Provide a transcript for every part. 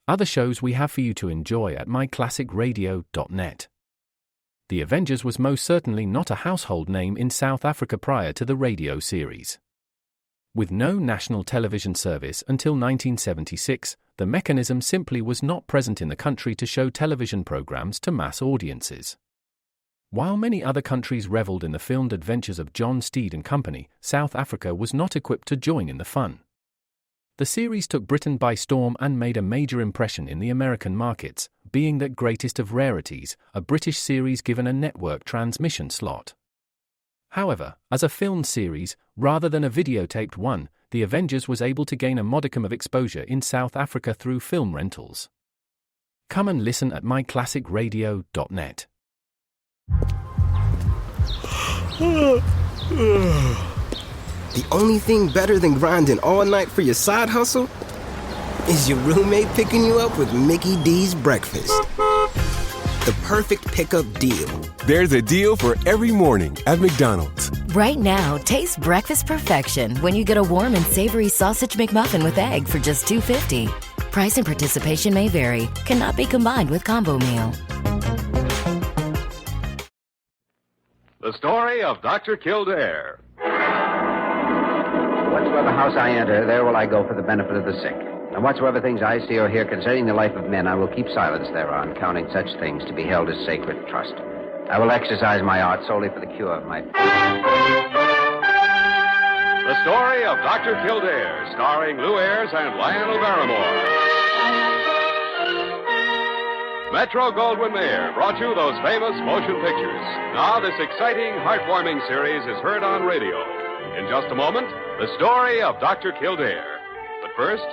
other shows we have for you to enjoy at myclassicradio.net. The Avengers was most certainly not a household name in South Africa prior to the radio series. With no national television service until 1976, the mechanism simply was not present in the country to show television programs to mass audiences. While many other countries reveled in the filmed adventures of John Steed and company, South Africa was not equipped to join in the fun. The series took Britain by storm and made a major impression in the American markets, being that greatest of rarities, a British series given a network transmission slot. However, as a filmed series, rather than a videotaped one, The Avengers was able to gain a modicum of exposure in South Africa through film rentals. Come and listen at myclassicradio.net. The only thing better than grinding all night for your side hustle is your roommate picking you up with Mickey D's breakfast. The perfect pickup deal. There's a deal for every morning at McDonald's. Right now, taste breakfast perfection when you get a warm and savory sausage McMuffin with egg for just $2.50. Price and participation may vary. Cannot be combined with combo meal. The story of Dr. Kildare. Whatsoever house I enter, there will I go for the benefit of the sick. And whatsoever things I see or hear concerning the life of men, I will keep silence thereon, counting such things to be held as sacred trust. I will exercise my art solely for the cure of my... The story of Dr. Kildare, starring Lou Ayres and Lionel Barrymore. Metro-Goldwyn-Mayer brought you those famous motion pictures. Now this exciting, heartwarming series is heard on radio. In just a moment, the story of Dr. Kildare. But first,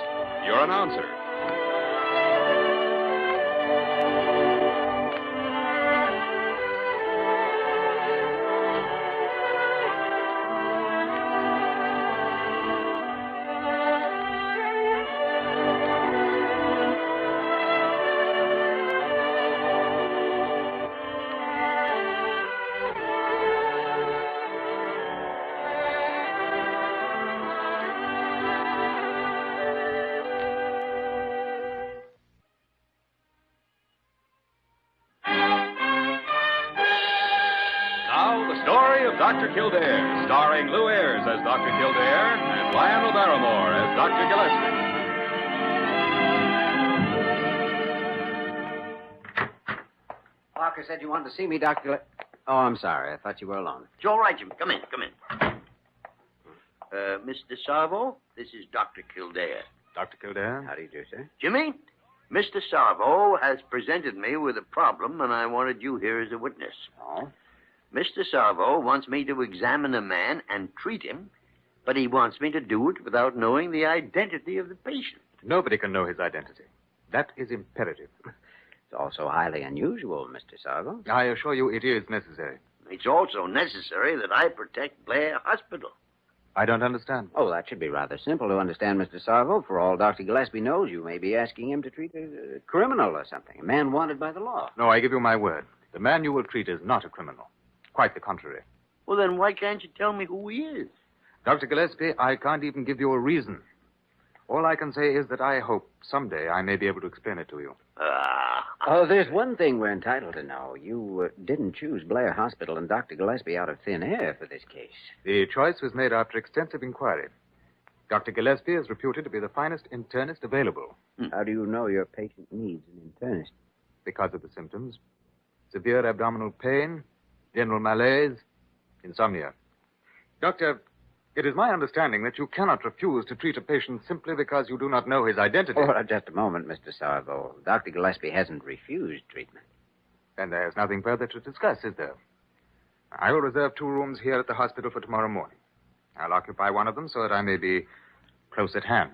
your announcer. Dr. Kildare, starring Lou Ayres as Dr. Kildare and Lionel Barrymore as Dr. Gillespie. Parker said you wanted to see me, Dr. Oh, I'm sorry. I thought you were alone. It's all right, Jim. Come in. Mr. Sarvo, this is Dr. Kildare. Dr. Kildare? How do you do, sir? Jimmy, Mr. Sarvo has presented me with a problem, and I wanted you here as a witness. Oh? Mr. Sarvo wants me to examine a man and treat him, but he wants me to do it without knowing the identity of the patient. Nobody can know his identity. That is imperative. It's also highly unusual, Mr. Sarvo. I assure you it is necessary. It's also necessary that I protect Blair Hospital. I don't understand. Oh, that should be rather simple to understand, Mr. Sarvo. For all Dr. Gillespie knows, you may be asking him to treat a criminal or something, a man wanted by the law. No, I give you my word. The man you will treat is not a criminal. Quite the contrary. Well, then why can't you tell me who he is? Dr. Gillespie, I can't even give you a reason. All I can say is that I hope someday I may be able to explain it to you. Oh, there's one thing we're entitled to know. You didn't choose Blair Hospital and Dr. Gillespie out of thin air for this case. The choice was made after extensive inquiry. Dr. Gillespie is reputed to be the finest internist available. How do you know your patient needs an internist? Because of the symptoms. Severe abdominal pain, general malaise, insomnia. Doctor, it is my understanding that you cannot refuse to treat a patient simply because you do not know his identity. Oh, just a moment, Mr. Sarvo. Dr. Gillespie hasn't refused treatment. Then there's nothing further to discuss, is there? I will reserve 2 rooms here at the hospital for tomorrow morning. I'll occupy one of them so that I may be close at hand.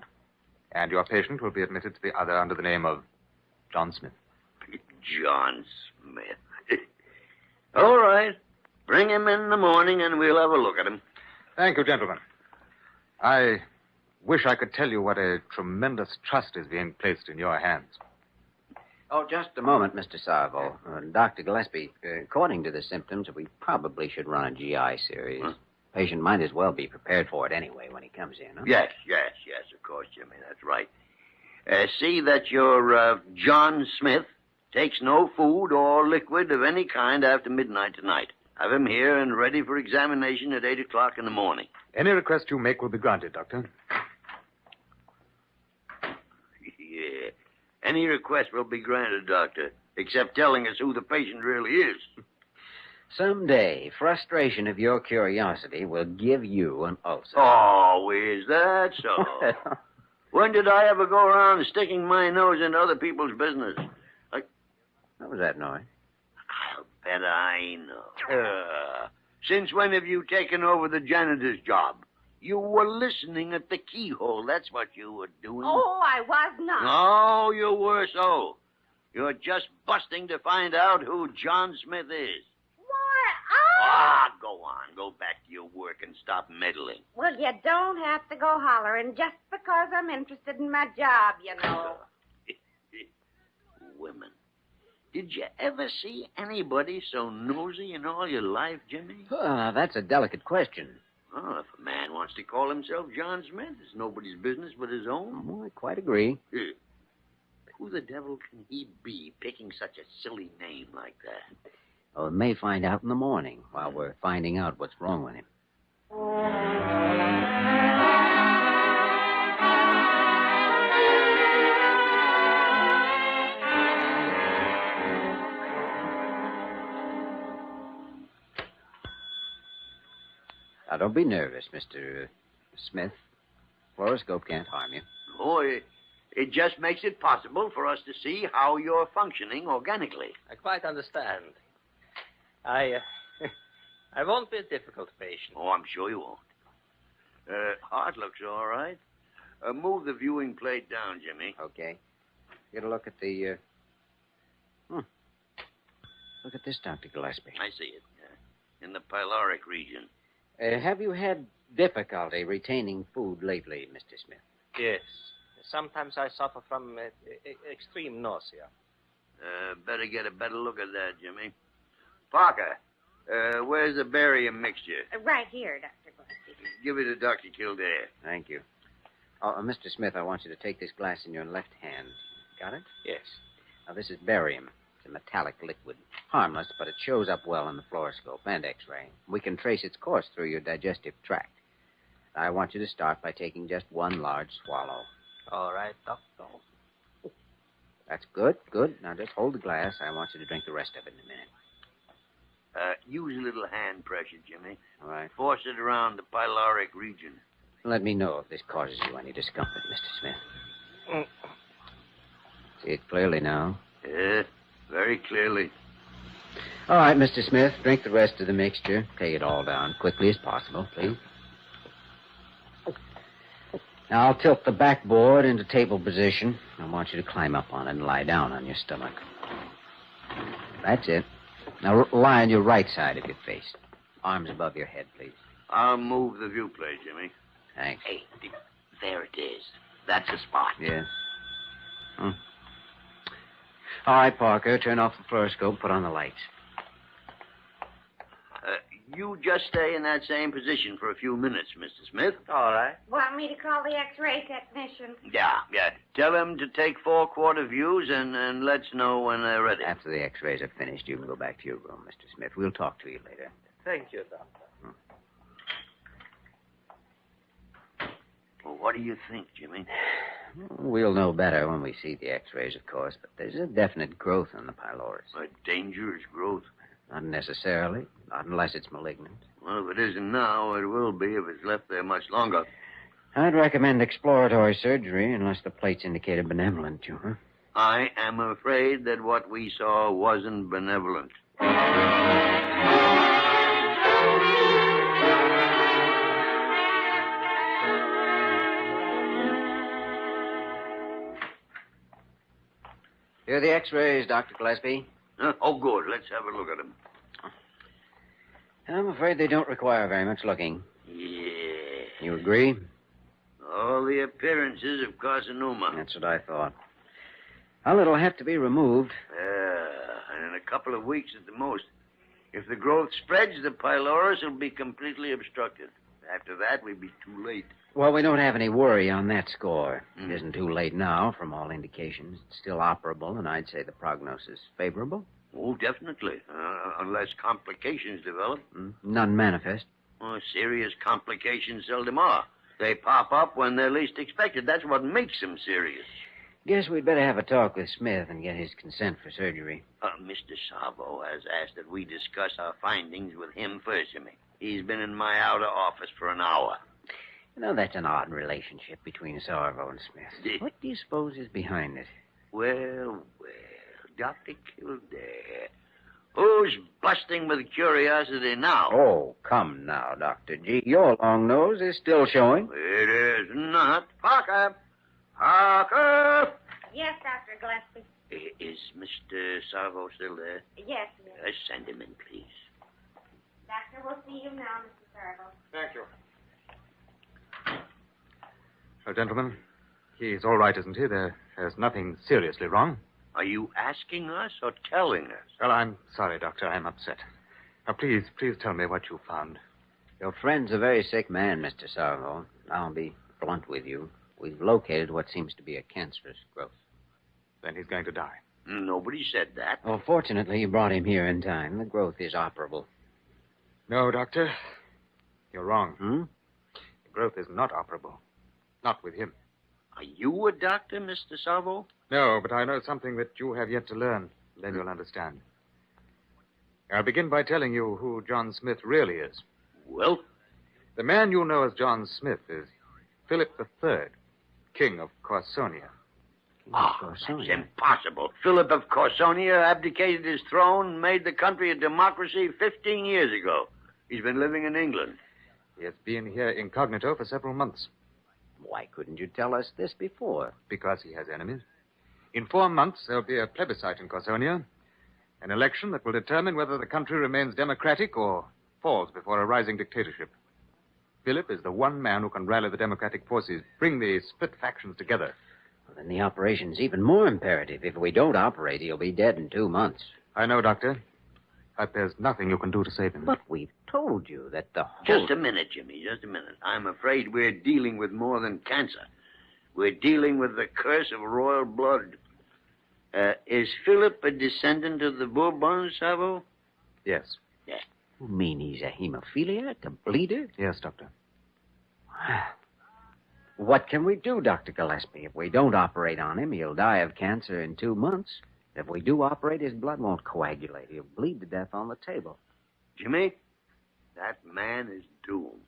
And your patient will be admitted to the other under the name of John Smith. John Smith. All right. Bring him in the morning and we'll have a look at him. Thank you, gentlemen. I wish I could tell you what a tremendous trust is being placed in your hands. Oh, just a moment, Mr. Sarvo. Dr. Gillespie, according to the symptoms, we probably should run a GI series. Huh? Patient might as well be prepared for it anyway when he comes in, huh? Yes, of course, Jimmy, that's right. See that your John Smith takes no food or liquid of any kind after midnight tonight. Have him here and ready for examination at 8 o'clock in the morning. Any request you make will be granted, Doctor. Yeah. Any request will be granted, Doctor, except telling us who the patient really is. Someday, frustration of your curiosity will give you an ulcer. Oh, is that so? When did I ever go around sticking my nose into other people's business? What was that noise? I'll bet I know. Since when have you taken over the janitor's job? You were listening at the keyhole. That's what you were doing. Oh, I was not. No, you were so. You're just busting to find out who John Smith is. Why, Go on. Go back to your work and stop meddling. Well, you don't have to go hollering just because I'm interested in my job, you know. Women. Did you ever see anybody so nosy in all your life, Jimmy? Well, that's a delicate question. Oh, if a man wants to call himself John Smith, it's nobody's business but his own. Oh, I quite agree. Who the devil can he be picking such a silly name like that? Well, we may find out in the morning while we're finding out what's wrong with him. Now, don't be nervous, Mr. Smith. Fluoroscope can't harm you. Oh, it just makes it possible for us to see how you're functioning organically. I quite understand. I won't be a difficult patient. Oh, I'm sure you won't. Heart looks all right. Move the viewing plate down, Jimmy. Okay. Get a look at the, Look at this, Dr. Gillespie. I see it. In the pyloric region. Have you had difficulty retaining food lately, Mr. Smith? Yes. Sometimes I suffer from extreme nausea. Better get a better look at that, Jimmy. Parker, where's the barium mixture? Right here, Dr. Gillespie. Give it to Dr. Kildare. Thank you. Mr. Smith, I want you to take this glass in your left hand. Got it? Yes. Now, this is barium. It's a metallic liquid. Harmless, but it shows up well in the fluoroscope and X-ray. We can trace its course through your digestive tract. I want you to start by taking just one large swallow. All right, doctor. That's good, good. Now, just hold the glass. I want you to drink the rest of it in a minute. Use a little hand pressure, Jimmy. All right. Force it around the pyloric region. Let me know if this causes you any discomfort, Mr. Smith. See it clearly now? Yeah, very clearly. All right, Mr. Smith, drink the rest of the mixture. Take it all down quickly as possible, please. Now, I'll tilt the backboard into table position. I want you to climb up on it and lie down on your stomach. That's it. Now, lie on your right side of your face. Arms above your head, please. I'll move the view plate, Jimmy. Thanks. Hey, there it is. That's the spot. Yes. All right, Parker, turn off the fluoroscope, put on the lights. You just stay in that same position for a few minutes, Mr. Smith. All right. Want me to call the X-ray technician? Yeah. Tell him to take 4-quarter views and let's know when they're ready. After the X-rays are finished, you can go back to your room, Mr. Smith. We'll talk to you later. Thank you, doctor. Well, what do you think, Jimmy? We'll know better when we see the X-rays, of course, but there's a definite growth in the pylorus. A dangerous growth. Not necessarily, not unless it's malignant. Well, if it isn't now, it will be if it's left there much longer. I'd recommend exploratory surgery unless the plates indicate a benevolent tumor. I am afraid that what we saw wasn't benevolent. Here are the X-rays, Dr. Gillespie. Oh, good. Let's have a look at them. I'm afraid they don't require very much looking. Yeah. You agree? All the appearances of carcinoma. That's what I thought. Well, it'll have to be removed. And in a couple of weeks at the most. If the growth spreads, the pylorus will be completely obstructed. After that, we'd be too late. Well, we don't have any worry on that score. It isn't too late now, from all indications. It's still operable, and I'd say the prognosis favorable. Oh, definitely. Unless complications develop. None manifest. Oh, serious complications seldom are. They pop up when they're least expected. That's what makes them serious. Guess we'd better have a talk with Smith and get his consent for surgery. Mr. Savo has asked that we discuss our findings with him first, Jimmy. He's been in my outer office for an hour. You know, that's an odd relationship between Sarvo and Smith. What do you suppose is behind it? Well, Dr. Kildare. Who's busting with curiosity now? Oh, come now, Dr. G. Your long nose is still showing. It is not. Parker! Parker! Yes, Dr. Gillespie. Is Mr. Sarvo still there? Yes, miss. Send him in, please. Doctor, we'll see you now, Mr. Sarvo. Thank you. Well, gentlemen, he's all right, isn't he? There's nothing seriously wrong. Are you asking us or telling us? Well, I'm sorry, Doctor. I'm upset. Now, please tell me what you found. Your friend's a very sick man, Mr. Sarvo. I'll be blunt with you. We've located what seems to be a cancerous growth. Then he's going to die. Nobody said that. Oh, fortunately, you brought him here in time. The growth is operable. No, Doctor. You're wrong. The growth is not operable. Not with him. Are you a doctor, Mr. Salvo? No, but I know something that you have yet to learn. Then you'll understand. I'll begin by telling you who John Smith really is. Well? The man you know as John Smith is Philip III, King of Corsonia. That's impossible. Philip of Corsonia abdicated his throne and made the country a democracy 15 years ago. He's been living in England. He has been here incognito for several months. Why couldn't you tell us this before? Because he has enemies. In 4 months, there'll be a plebiscite in Corsonia, an election that will determine whether the country remains democratic or falls before a rising dictatorship. Philip is the one man who can rally the democratic forces, bring the split factions together. Well, then the operation's even more imperative. If we don't operate, he'll be dead in 2 months. I know, Doctor. But there's nothing you can do to save him. But we've told you that the whole... Just a minute, Jimmy, just a minute. I'm afraid we're dealing with more than cancer. We're dealing with the curse of royal blood. Is Philip a descendant of the Bourbons, Savo? Yes. Yeah. You mean he's a hemophiliac, a bleeder? Yes, Doctor. What can we do, Dr. Gillespie? If we don't operate on him, he'll die of cancer in 2 months. If we do operate, his blood won't coagulate. He'll bleed to death on the table. Jimmy, that man is doomed.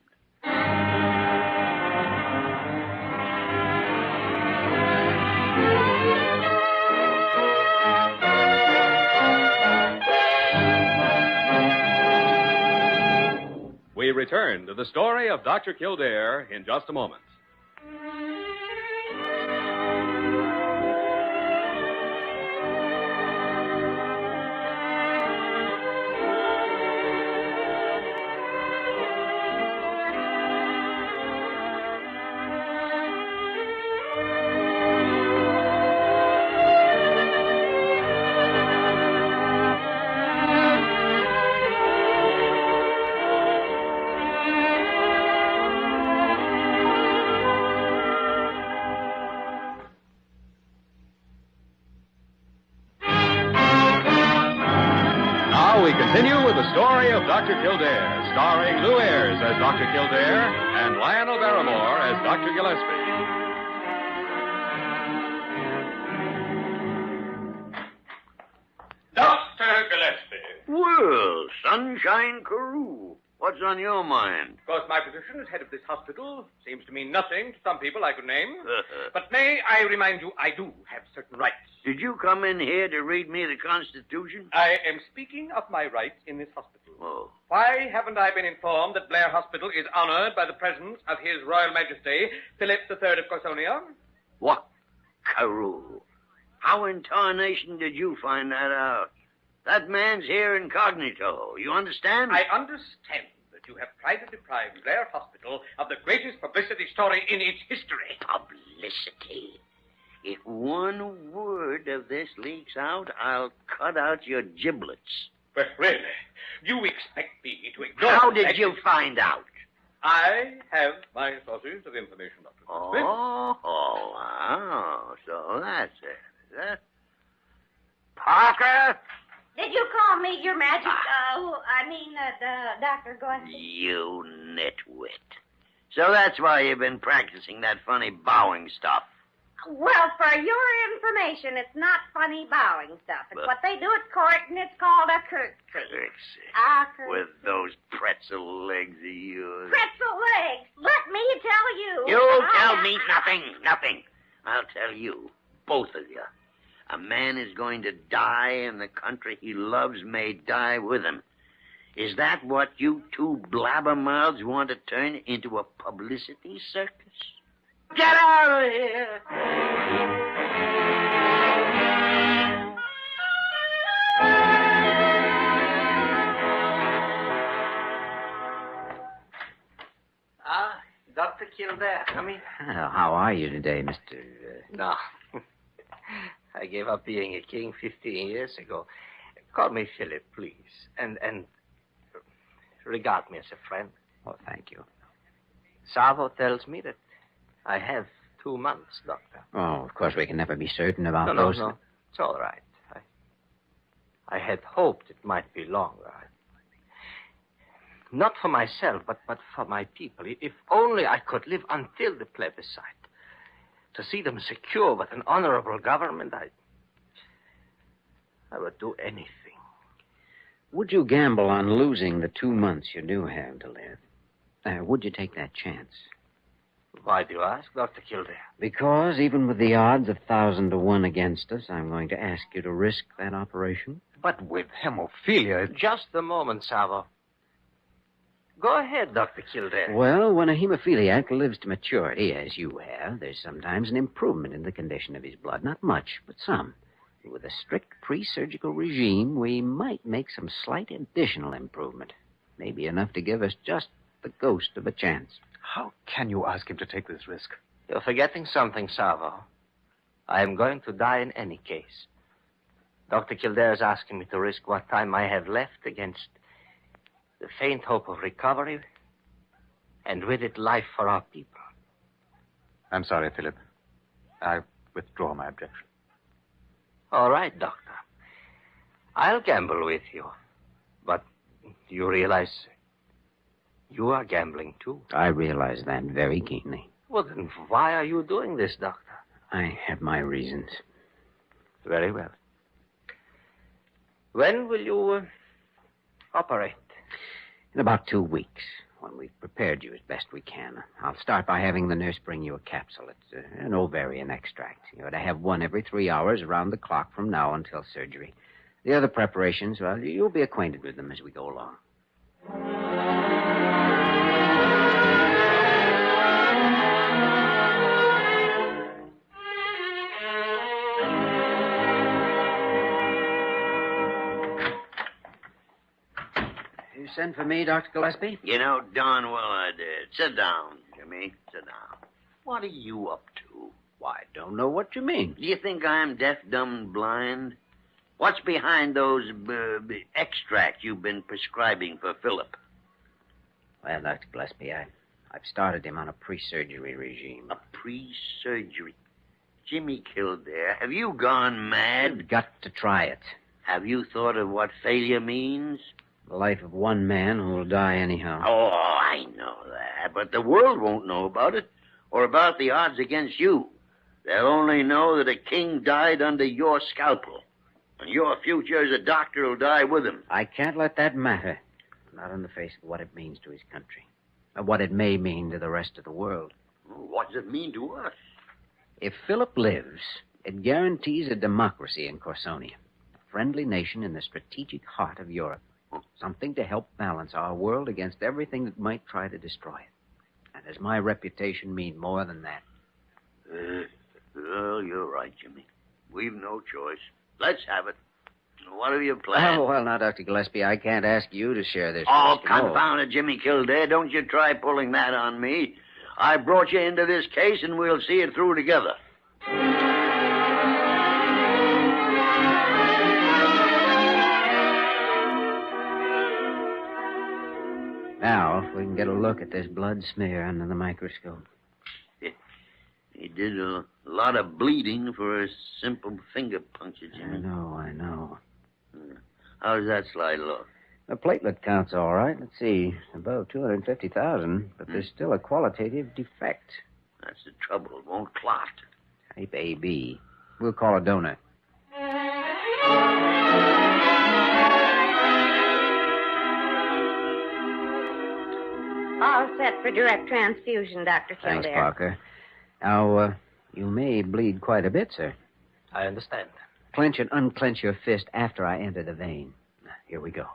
We return to the story of Dr. Kildare in just a moment. We continue with the story of Dr. Kildare, starring Lou Ayres as Dr. Kildare and Lionel Barrymore as Dr. Gillespie. Dr. Gillespie. Well, Sunshine Carew, what's on your mind? Of course, my position as head of this hospital seems to mean nothing to some people I could name. But may I remind you, I do have certain rights. Did you come in here to read me the Constitution? I am speaking of my rights in this hospital. Oh. Why haven't I been informed that Blair Hospital is honored by the presence of His Royal Majesty, Philip III of Corsonia? What? Carew. How in tarnation did you find that out? That man's here incognito. You understand? I understand that you have tried to deprive Blair Hospital of the greatest publicity story in its history. Publicity? If one word of this leaks out, I'll cut out your giblets. But really, you expect me to ignore... How did you find out? I have my sources of information, Dr. Gillespie. Oh, so that's it, is it? Parker! Did you call me, Your Majesty? Doctor, go ahead. You nitwit. So that's why you've been practicing that funny bowing stuff. Well, for your information, it's not funny bowing stuff. It's what they do at court, and it's called a curtsy. Curtsy. With those pretzel legs of yours. Pretzel legs. Let me tell you. You tell me nothing. I'll tell you, both of you. A man is going to die, and the country he loves may die with him. Is that what you two blabbermouths want to turn into a publicity circus? Get out of here! Dr. Kildare, come in. How are you today, Mr. No. I gave up being a king 15 years ago. Call me Philip, please. And regard me as a friend. Oh, thank you. Savo tells me that I have 2 months, Doctor. Oh, of course, we can never be certain about those. No. It's all right. I had hoped it might be longer. Not for myself, but for my people. If only I could live until the plebiscite. To see them secure with an honorable government, I would do anything. Would you gamble on losing the 2 months you do have to live? Would you take that chance? Why do you ask, Dr. Kildare? Because even with the odds 1,000 to 1 against us, I'm going to ask you to risk that operation. But with hemophilia... Just a moment, Savo. Go ahead, Dr. Kildare. Well, when a hemophiliac lives to maturity, as you have, there's sometimes an improvement in the condition of his blood. Not much, but some. With a strict pre-surgical regime, we might make some slight additional improvement. Maybe enough to give us just the ghost of a chance. How can you ask him to take this risk? You're forgetting something, Savo. I am going to die in any case. Dr. Kildare is asking me to risk what time I have left against the faint hope of recovery, and with it, life for our people. I'm sorry, Philip. I withdraw my objection. All right, Doctor. I'll gamble with you. But you realize you are gambling, too. I realize that very keenly. Well, then why are you doing this, Doctor? I have my reasons. Very well. When will you operate? In about 2 weeks, when we've prepared you as best we can. I'll start by having the nurse bring you a capsule. It's an ovarian extract. You're to have one every 3 hours around the clock from now until surgery. The other preparations, well, you'll be acquainted with them as we go along. You sent for me, Dr. Gillespie? You know darn well I did. Sit down, Jimmy. Sit down. What are you up to? Why, I don't know what you mean. Do you think I'm deaf, dumb, and blind? What's behind those extracts you've been prescribing for Philip? Well, Dr. Gillespie, I've started him on a pre-surgery regime. A pre-surgery? Jimmy Kildare, have you gone mad? You've got to try it. Have you thought of what failure means? The life of one man who will die anyhow. Oh, I know that, but the world won't know about it, or about the odds against you. They'll only know that a king died under your scalpel, and your future as a doctor will die with him. I can't let that matter. Not in the face of what it means to his country, or what it may mean to the rest of the world. What does it mean to us? If Philip lives, it guarantees a democracy in Corsonia, a friendly nation in the strategic heart of Europe. Something to help balance our world against everything that might try to destroy it. And does my reputation mean more than that? Well, you're right, Jimmy. We've no choice. Let's have it. What have you planned? Oh, well, now, Dr. Gillespie, I can't ask you to share this. Oh, confound it, Jimmy Kildare. Don't you try pulling that on me. I brought you into this case, and we'll see it through together. Now, we can get a look at this blood smear under the microscope. He did a lot of bleeding for a simple finger puncture, Jimmy. I know. How does that slide along? The platelet count's all right. Let's see. Above 250,000, but there's still a qualitative defect. That's the trouble. It won't clot. Type AB. We'll call a donor. All set for direct transfusion, Dr. Kildare. Thanks, Parker. Now, you may bleed quite a bit, sir. I understand. Clench and unclench your fist after I enter the vein. Here we go.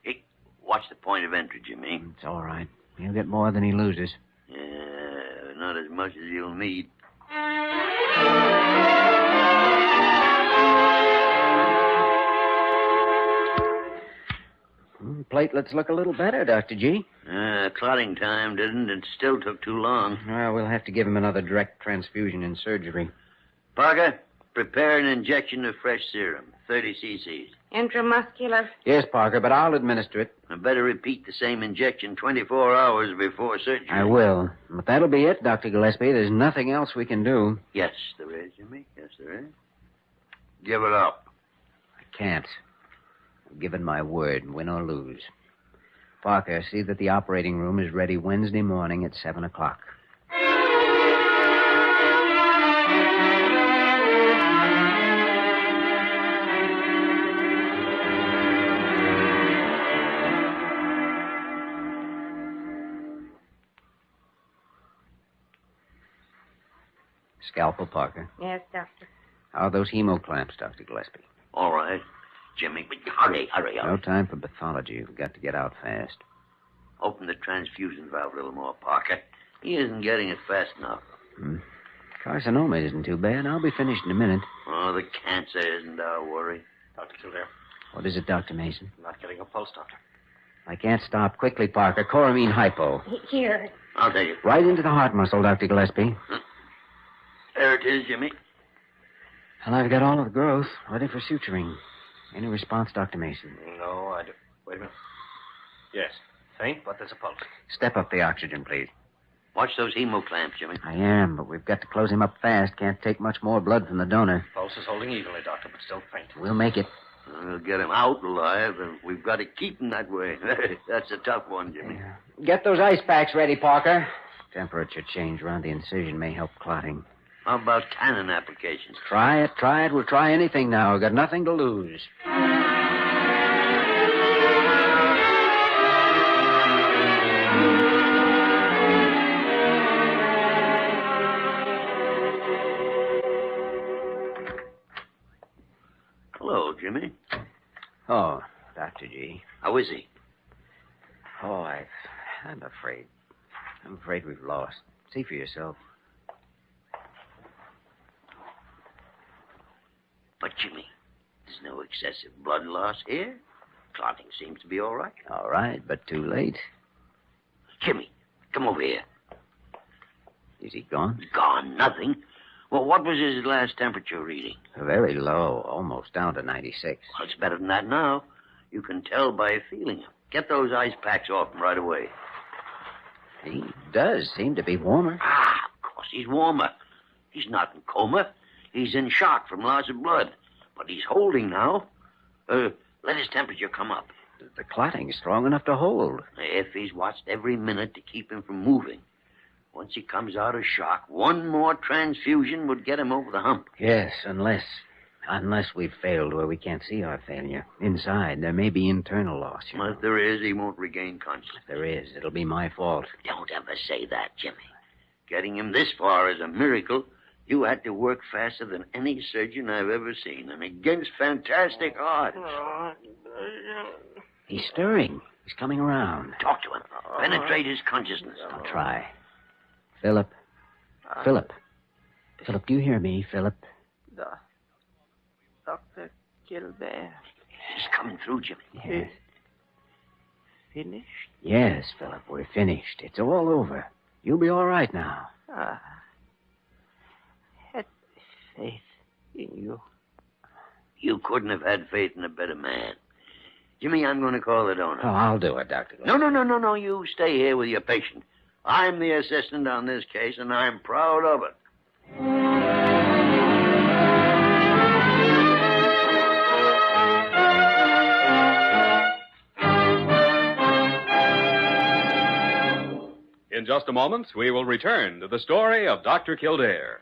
Hey, watch the point of entry, Jimmy. It's all right. He'll get more than he loses. Yeah, not as much as you'll need. Platelets look a little better, Dr. G. Clotting time didn't. It still took too long. Well, we'll have to give him another direct transfusion in surgery. Parker, prepare an injection of fresh serum, 30 cc's. Intramuscular? Yes, Parker, but I'll administer it. I better repeat the same injection 24 hours before surgery. I will. But that'll be it, Dr. Gillespie. There's nothing else we can do. Yes, there is, Jimmy. Yes, there is. Give it up. I can't. I've given my word, win or lose. Parker, see that the operating room is ready Wednesday morning at 7 o'clock. Scalpel, Parker. Yes, Doctor. How are those hemoclamps, Dr. Gillespie? All right. Jimmy, but hurry. No time for pathology. We've got to get out fast. Open the transfusion valve a little more, Parker. He isn't getting it fast enough. Carcinoma isn't too bad. I'll be finished in a minute. Oh, the cancer isn't our worry. Dr. Kildare. What is it, Dr. Mason? I'm not getting a pulse, Doctor. I can't stop. Quickly, Parker. Chloramine hypo. Here. I'll take it. Right into the heart muscle, Dr. Gillespie. There it is, Jimmy. Well, I've got all of the growth ready for suturing. Any response, Dr. Mason? No, I do. Wait a minute. Yes. Faint, but there's a pulse. Step up the oxygen, please. Watch those hemoclamps, Jimmy. I am, but we've got to close him up fast. Can't take much more blood from the donor. Pulse is holding evenly, Doctor, but still faint. We'll make it. We'll get him out alive, and we've got to keep him that way. That's a tough one, Jimmy. Yeah. Get those ice packs ready, Parker. Temperature change around the incision may help clotting. How about cannon applications? Try it. We'll try anything now. We've got nothing to lose. Hello, Jimmy. Oh, Dr. G. How is he? Oh, I'm afraid. I'm afraid we've lost. See for yourself. But, Jimmy, there's no excessive blood loss here. Clotting seems to be all right. All right, but too late. Jimmy, come over here. Is he gone? Gone, nothing. Well, what was his last temperature reading? Very low, almost down to 96. Well, it's better than that now. You can tell by feeling him. Get those ice packs off him right away. He does seem to be warmer. Of course he's warmer. He's not in coma. He's in shock from loss of blood. But he's holding now. Let his temperature come up. The clotting's strong enough to hold. If he's watched every minute to keep him from moving. Once he comes out of shock, one more transfusion would get him over the hump. Yes, unless we've failed where we can't see our failure. Inside, there may be internal loss. Well, if there is, he won't regain consciousness. If there is, it'll be my fault. Don't ever say that, Jimmy. Getting him this far is a miracle. You had to work faster than any surgeon I've ever seen, and against fantastic odds. He's stirring. He's coming around. Talk to him. Penetrate his consciousness. I'll try. Philip. Philip, do you hear me, Philip? Dr. Kildare. He's coming through, Jimmy. Yes. Finished? Yes, Philip, we're finished. It's all over. You'll be all right now. Had faith in you. You couldn't have had faith in a better man. Jimmy, I'm going to call the donor. Oh, I'll do it, Dr. No. You stay here with your patient. I'm the assistant on this case, and I'm proud of it. In just a moment, we will return to the story of Dr. Kildare.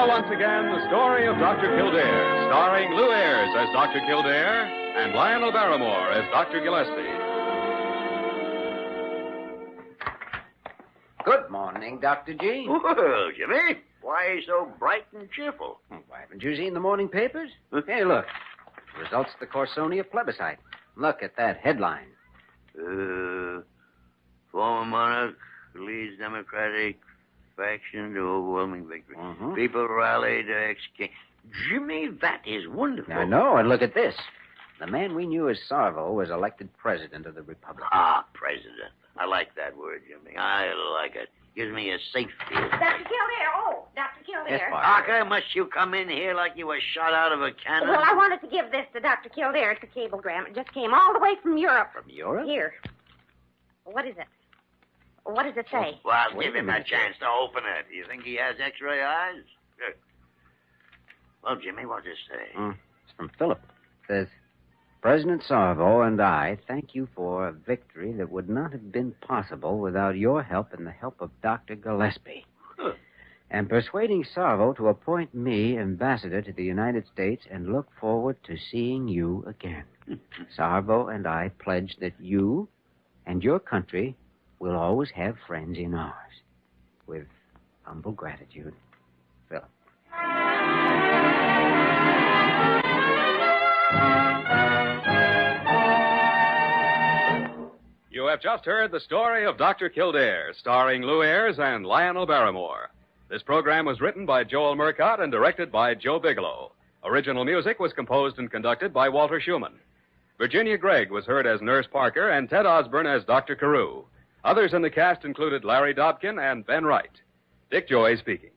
Once again, the story of Dr. Kildare, starring Lou Ayres as Dr. Kildare and Lionel Barrymore as Dr. Gillespie. Good morning, Dr. G. Well, Jimmy, why so bright and cheerful? Why, haven't you seen the morning papers? Hey, look. Results of the Corsonia plebiscite. Look at that headline. Former monarch leads Democratic faction to overwhelming victory. Mm-hmm. People rally to exchange. Jimmy, that is wonderful. I know, and look at this. The man we knew as Sarvo was elected president of the Republic. Ah, president. I like that word, Jimmy. I like it. Gives me a safe feeling. Dr. Kildare. Oh, Dr. Kildare. Yes, Parker, must you come in here like you were shot out of a cannon? Well, I wanted to give this to Dr. Kildare. It's a cablegram. It just came all the way from Europe. From Europe? Here. What is it? What does it say? Well, give him a chance to open it. You think he has X-ray eyes? Sure. Well, Jimmy, what does it say? It's from Philip. It says, President Sarvo and I thank you for a victory that would not have been possible without your help and the help of Dr. Gillespie. Huh. And persuading Sarvo to appoint me ambassador to the United States and look forward to seeing you again. Sarvo and I pledge that you and your country will always have friends in ours. With humble gratitude, Philip. You have just heard the story of Dr. Kildare, starring Lou Ayres and Lionel Barrymore. This program was written by Joel Murcott and directed by Joe Bigelow. Original music was composed and conducted by Walter Schumann. Virginia Gregg was heard as Nurse Parker and Ted Osborne as Dr. Carew. Others in the cast included Larry Dobkin and Ben Wright. Dick Joy speaking.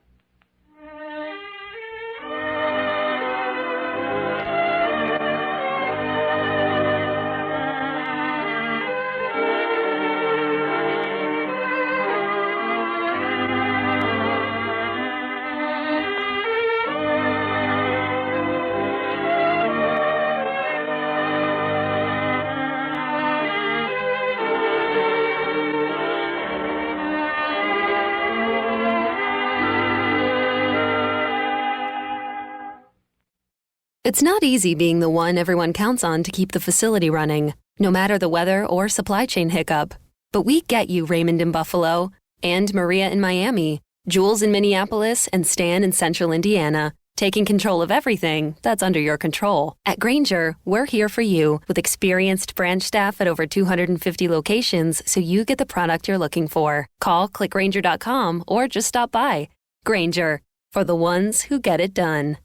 It's not easy being the one everyone counts on to keep the facility running, no matter the weather or supply chain hiccup. But we get you, Raymond in Buffalo, and Maria in Miami, Jules in Minneapolis, and Stan in Central Indiana, taking control of everything that's under your control. At Grainger, we're here for you with experienced branch staff at over 250 locations so you get the product you're looking for. Call clickgrainger.com or just stop by. Grainger, for the ones who get it done.